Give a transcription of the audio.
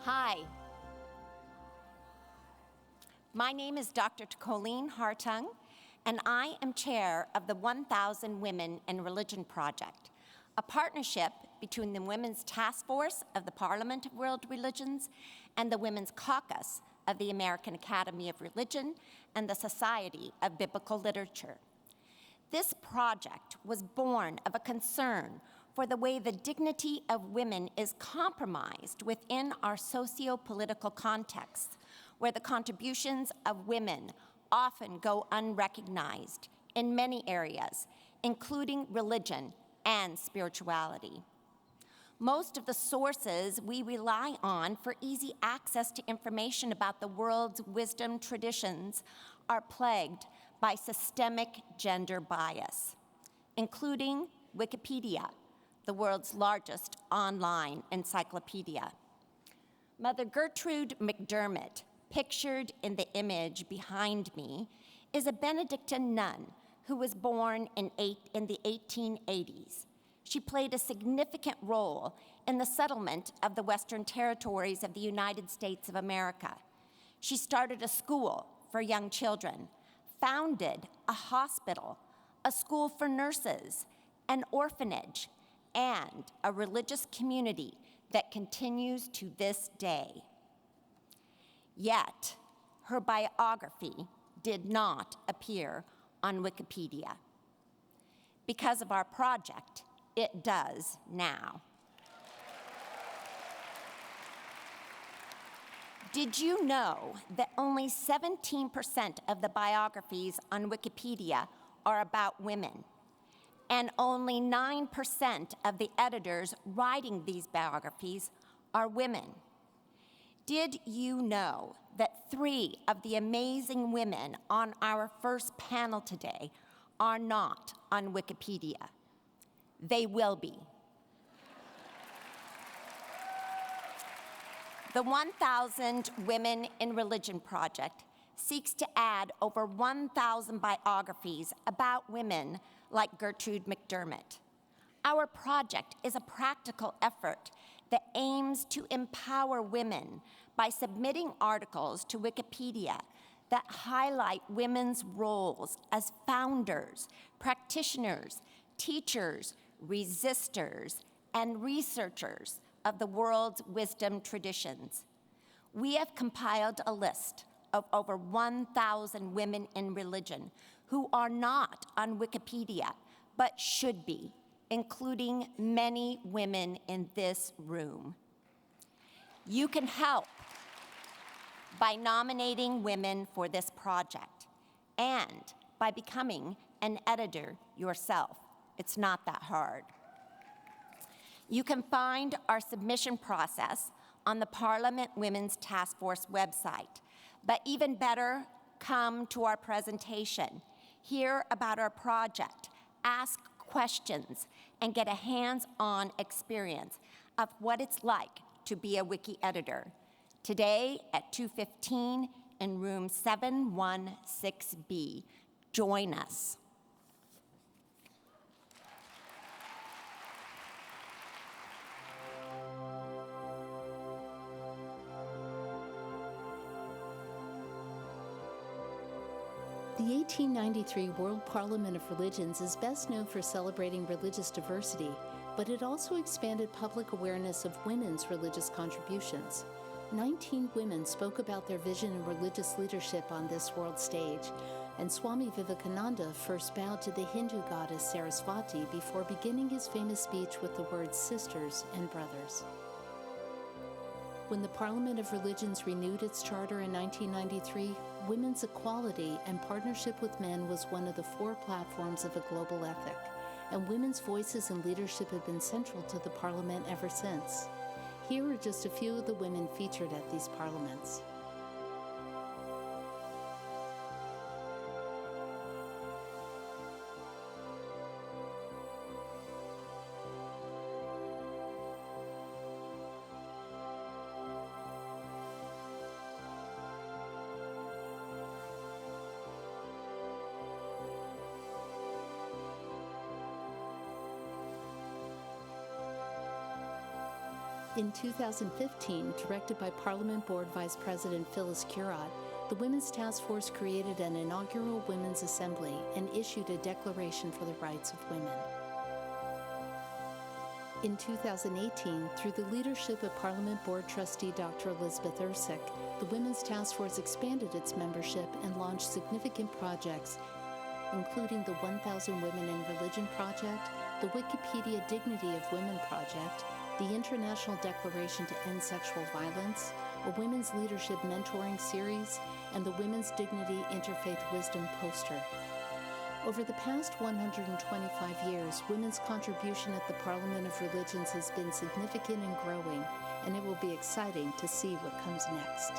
Hi. My name is Dr. Colleen Hartung, and I am chair of the 1,000 Women in Religion Project, a partnership between the Women's Task Force of the Parliament of World Religions and the Women's Caucus of the American Academy of Religion and the Society of Biblical Literature. This project was born of a concern for the way the dignity of women is compromised within our socio-political contexts, where the contributions of women often go unrecognized in many areas, including religion and spirituality. Most of the sources we rely on for easy access to information about the world's wisdom traditions are plagued by systemic gender bias, including Wikipedia, the world's largest online encyclopedia. Mother Gertrude McDermott, pictured in the image behind me, is a Benedictine nun who was born in the 1880s. She played a significant role in the settlement of the Western territories of the United States of America. She started a school for young children, founded a hospital, a school for nurses, an orphanage, and a religious community that continues to this day. Yet, her biography did not appear on Wikipedia. Because of our project, it does now. Did you know that only 17% of the biographies on Wikipedia are about women, and only 9% of the editors writing these biographies are women? Did you know that 3 of the amazing women on our first panel today are not on Wikipedia? They will be. The 1,000 Women in Religion Project seeks to add over 1,000 biographies about women like Gertrude McDermott. Our project is a practical effort that aims to empower women by submitting articles to Wikipedia that highlight women's roles as founders, practitioners, teachers, resistors, and researchers of the world's wisdom traditions. We have compiled a list of over 1,000 women in religion who are not on Wikipedia, but should be, including many women in this room. You can help by nominating women for this project and by becoming an editor yourself. It's not that hard. You can find our submission process on the Parliament Women's Task Force website. But even better, come to our presentation, hear about our project, ask questions, and get a hands-on experience of what it's like to be a wiki editor. Today at 2:15 in room 716B. Join us. The 1893 World Parliament of Religions is best known for celebrating religious diversity, but it also expanded public awareness of women's religious contributions. 19 women spoke about their vision and religious leadership on this world stage, and Swami Vivekananda first bowed to the Hindu goddess Sarasvati before beginning his famous speech with the words sisters and brothers. When the Parliament of Religions renewed its charter in 1993, women's equality and partnership with men was one of the 4 platforms of a global ethic, and women's voices and leadership have been central to the Parliament ever since. Here are just a few of the women featured at these parliaments. In 2015, directed by Parliament Board Vice President Phyllis Curott, the Women's Task Force created an inaugural Women's Assembly and issued a Declaration for the Rights of Women. In 2018, through the leadership of Parliament Board Trustee Dr. Elizabeth Ersick, the Women's Task Force expanded its membership and launched significant projects, including the 1,000 Women in Religion Project, the Wikipedia Dignity of Women Project, the International Declaration to End Sexual Violence, a Women's Leadership Mentoring Series, and the Women's Dignity Interfaith Wisdom Poster. Over the past 125 years, women's contribution at the Parliament of Religions has been significant and growing, and it will be exciting to see what comes next.